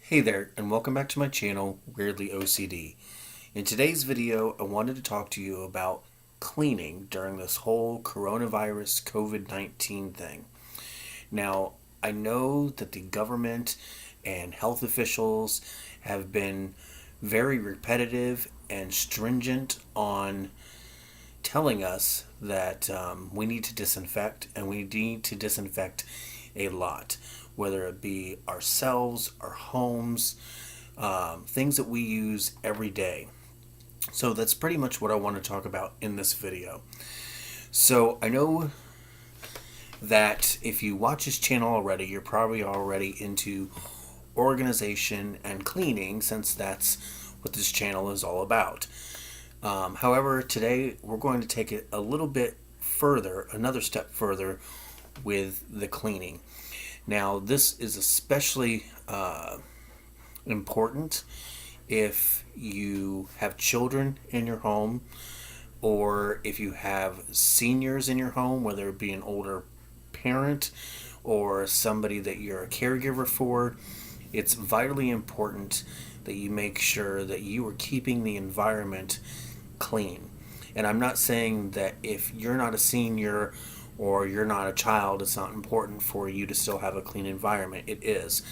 Hey there, and welcome back to my channel, Weirdly O.C.D. In today's video, I wanted to talk to you about cleaning during this whole coronavirus COVID-19 thing. Now, I know that the government and health officials have been very repetitive and stringent on telling us that we need to disinfect, and we need to disinfect a lot, whether it be ourselves, our homes, things that we use every day. So that's pretty much what I want to talk about in this video. So I know that if you watch this channel already, you're probably already into organization and cleaning, since that's what this channel is all about. However, today we're going to take it a little bit further, another step further with the cleaning. Now, this is especially important if you have children in your home, or if you have seniors in your home, whether it be an older parent or somebody that you're a caregiver for. It's vitally important that you make sure that you are keeping the environment clean. And I'm not saying that if you're not a senior or you're not a child, it's not important for you to still have a clean environment. It is.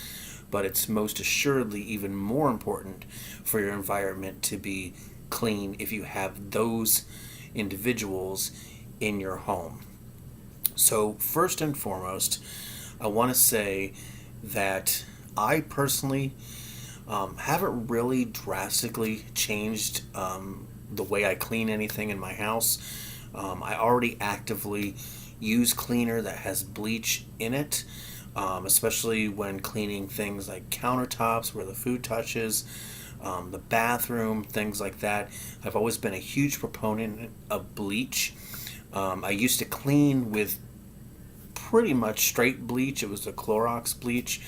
But it's most assuredly even more important for your environment to be clean if you have those individuals in your home. So first and foremost, I want to say that I personally haven't really drastically changed the way I clean anything in my house. I already actively use cleaner that has bleach in it, especially when cleaning things like countertops where the food touches, the bathroom, things like that. I've always been a huge proponent of bleach. I used to clean with pretty much straight bleach. It was the Clorox bleach,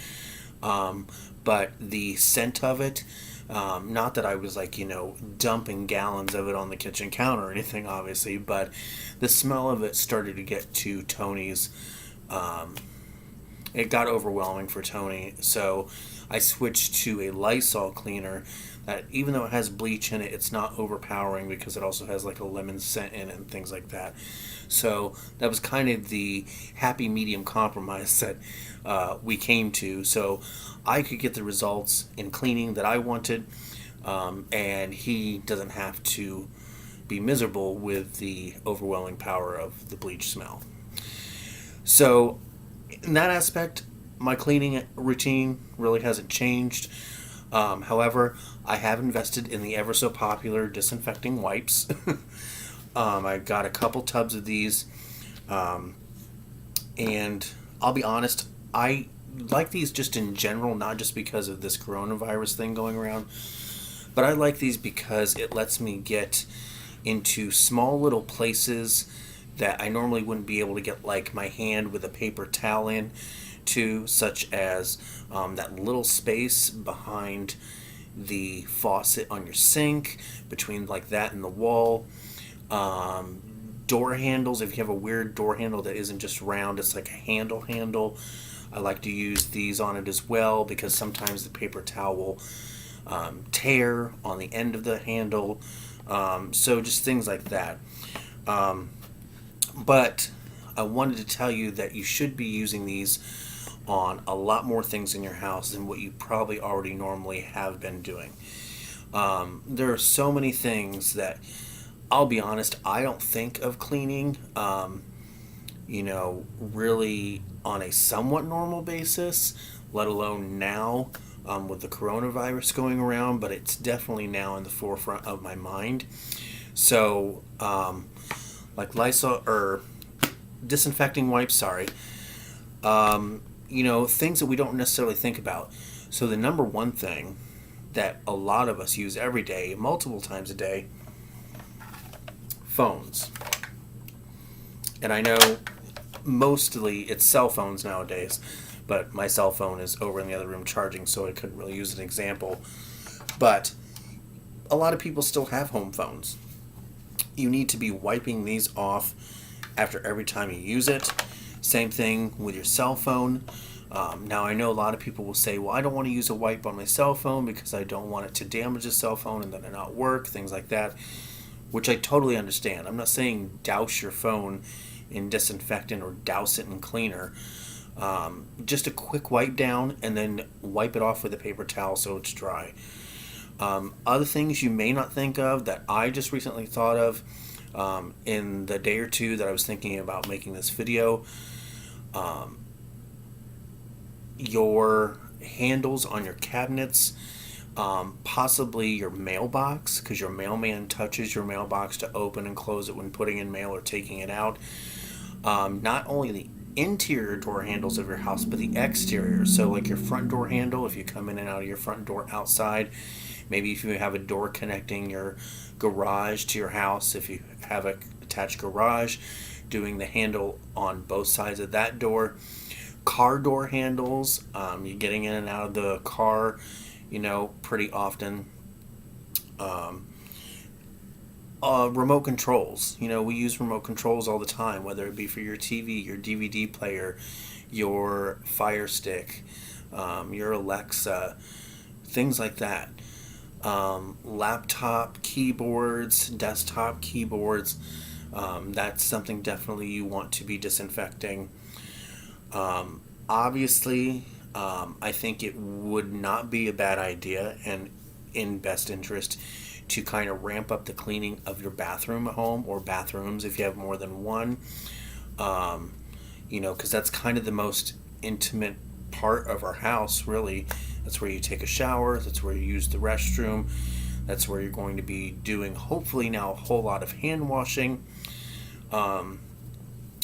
but the scent of it, not that I was dumping gallons of it on the kitchen counter or anything, obviously, but the smell of it started to get to Tony's. It got overwhelming for Tony, so I switched to a Lysol cleaner that, even though it has bleach in it, it's not overpowering because it also has like a lemon scent in it and things like that. So that was kind of the happy medium compromise that we came to, so I could get the results in cleaning that I wanted, and he doesn't have to be miserable with the overwhelming power of the bleach smell. So in that aspect, my cleaning routine really hasn't changed. However, I have invested in the ever so popular disinfecting wipes. I got a couple tubs of these, and I'll be honest, I like these just in general, not just because of this coronavirus thing going around, but I like these because it lets me get into small little places that I normally wouldn't be able to get like my hand with a paper towel in to, such as that little space behind the faucet on your sink, between like that and the wall. Door handles, if you have a weird door handle that isn't just round, it's like a handle. I like to use these on it as well, because sometimes the paper towel will tear on the end of the handle. So just things like that. But I wanted to tell you that you should be using these on a lot more things in your house than what you probably already normally have been doing. There are so many things that, I'll be honest, I don't think of cleaning, really on a somewhat normal basis, let alone now with the coronavirus going around, but it's definitely now in the forefront of my mind. So, like Lysol or disinfecting wipes, things that we don't necessarily think about. So the number one thing that a lot of us use every day, multiple times a day, phones. And I know mostly it's cell phones nowadays, but my cell phone is over in the other room charging, so I couldn't really use an example. But a lot of people still have home phones. You need to be wiping these off after every time you use it. Same thing with your cell phone. Now, I know a lot of people will say, well, I don't want to use a wipe on my cell phone because I don't want it to damage the cell phone and then it not work, things like that, which I totally understand. I'm not saying douse your phone in disinfectant or douse it in cleaner. Just a quick wipe down and then wipe it off with a paper towel so it's dry. Other things you may not think of that I just recently thought of in the day or two that I was thinking about making this video. Your handles on your cabinets, possibly your mailbox, because your mailman touches your mailbox to open and close it when putting in mail or taking it out. Not only the interior door handles of your house, but the exterior. So, like your front door handle, if you come in and out of your front door outside, maybe if you have a door connecting your garage to your house, if you have a attached garage, doing the handle on both sides of that door. Car door handles, you're getting in and out of the car, pretty often. Remote controls. We use remote controls all the time, whether it be for your TV, your DVD player, your Fire Stick, your Alexa, things like that. Laptop keyboards, desktop keyboards. That's something definitely you want to be disinfecting. Obviously, I think it would not be a bad idea and in best interest to kind of ramp up the cleaning of your bathroom at home, or bathrooms if you have more than one. Because that's kind of the most intimate part of our house, really. That's where you take a shower, that's where you use the restroom, that's where you're going to be doing, hopefully now, a whole lot of hand washing.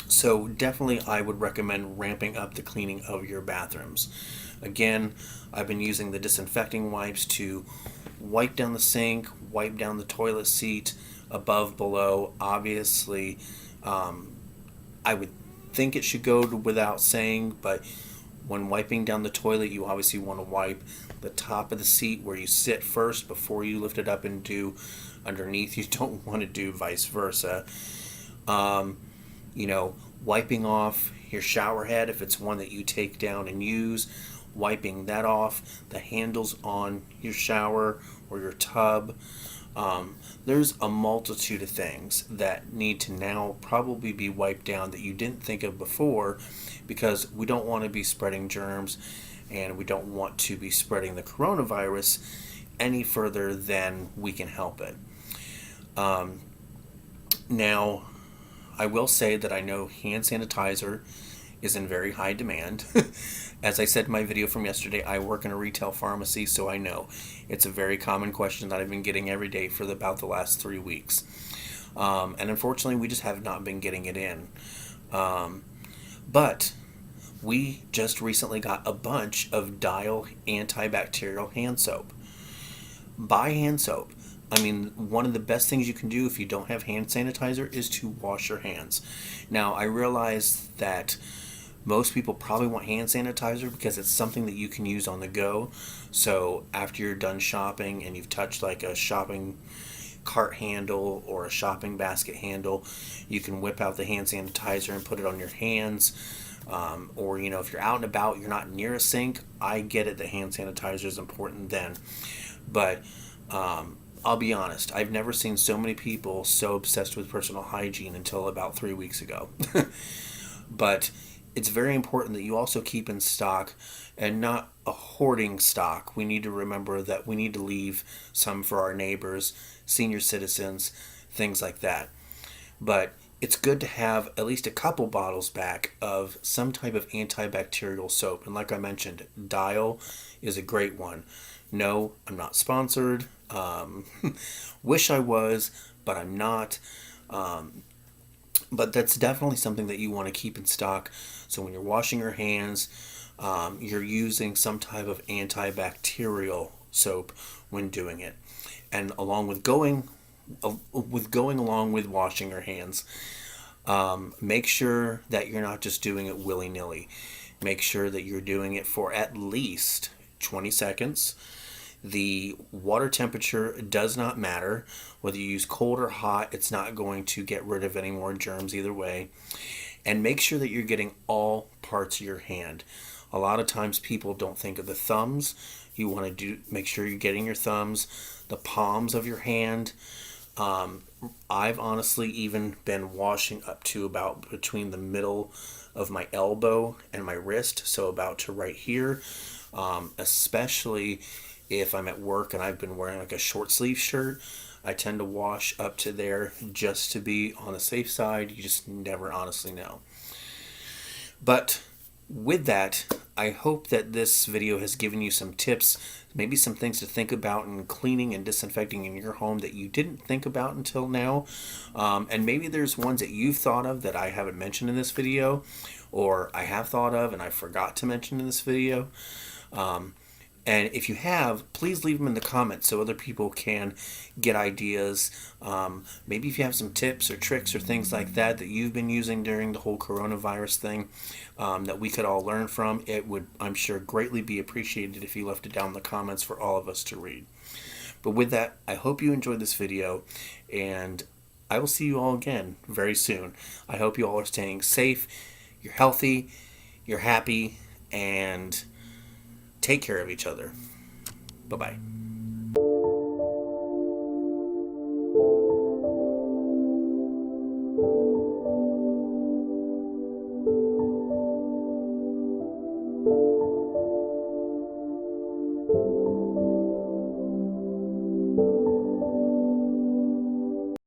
So definitely I would recommend ramping up the cleaning of your bathrooms. Again, I've been using the disinfecting wipes to wipe down the sink, wipe down the toilet seat, above, below. Obviously, I would think it should go without saying, but when wiping down the toilet, you obviously want to wipe the top of the seat where you sit first before you lift it up and do underneath. You don't want to do vice versa. Wiping off your shower head if it's one that you take down and use, wiping that off, the handles on your shower or your tub. There's a multitude of things that need to now probably be wiped down that you didn't think of before, because we don't want to be spreading germs and we don't want to be spreading the coronavirus any further than we can help it. Now, I will say that I know hand sanitizer is in very high demand. As I said in my video from yesterday, I work in a retail pharmacy, so I know it's a very common question that I've been getting every day for about the last 3 weeks. And unfortunately, we just have not been getting it in. But we just recently got a bunch of Dial antibacterial hand soap. Buy hand soap. I mean, one of the best things you can do if you don't have hand sanitizer is to wash your hands. Now, I realize that most people probably want hand sanitizer because it's something that you can use on the go. So after you're done shopping and you've touched like a shopping cart handle or a shopping basket handle, you can whip out the hand sanitizer and put it on your hands. Or, if you're out and about, you're not near a sink, I get it that hand sanitizer is important then. But I'll be honest, I've never seen so many people so obsessed with personal hygiene until about 3 weeks ago. But it's very important that you also keep in stock and not a hoarding stock. We need to remember that we need to leave some for our neighbors, senior citizens, things like that. But it's good to have at least a couple bottles back of some type of antibacterial soap. And like I mentioned, Dial is a great one. No, I'm not sponsored. Wish I was, but I'm not. But that's definitely something that you want to keep in stock. So when you're washing your hands, you're using some type of antibacterial soap when doing it. And along with going along with washing your hands, make sure that you're not just doing it willy-nilly. Make sure that you're doing it for at least 20 seconds. The water temperature does not matter. Whether you use cold or hot, it's not going to get rid of any more germs either way. And make sure that you're getting all parts of your hand. A lot of times people don't think of the thumbs. You want to make sure you're getting your thumbs, the palms of your hand. I've honestly even been washing up to about between the middle of my elbow and my wrist, so about to right here. Especially if I'm at work and I've been wearing like a short sleeve shirt, I tend to wash up to there just to be on the safe side. You just never honestly know. But with that, I hope that this video has given you some tips, maybe some things to think about in cleaning and disinfecting in your home that you didn't think about until now. And maybe there's ones that you've thought of that I haven't mentioned in this video, or I have thought of and I forgot to mention in this video. And if you have, please leave them in the comments so other people can get ideas. Maybe if you have some tips or tricks or things like that that you've been using during the whole coronavirus thing that we could all learn from, it would, I'm sure, greatly be appreciated if you left it down in the comments for all of us to read. But with that, I hope you enjoyed this video, and I will see you all again very soon. I hope you all are staying safe, you're healthy, you're happy, and take care of each other. Bye-bye.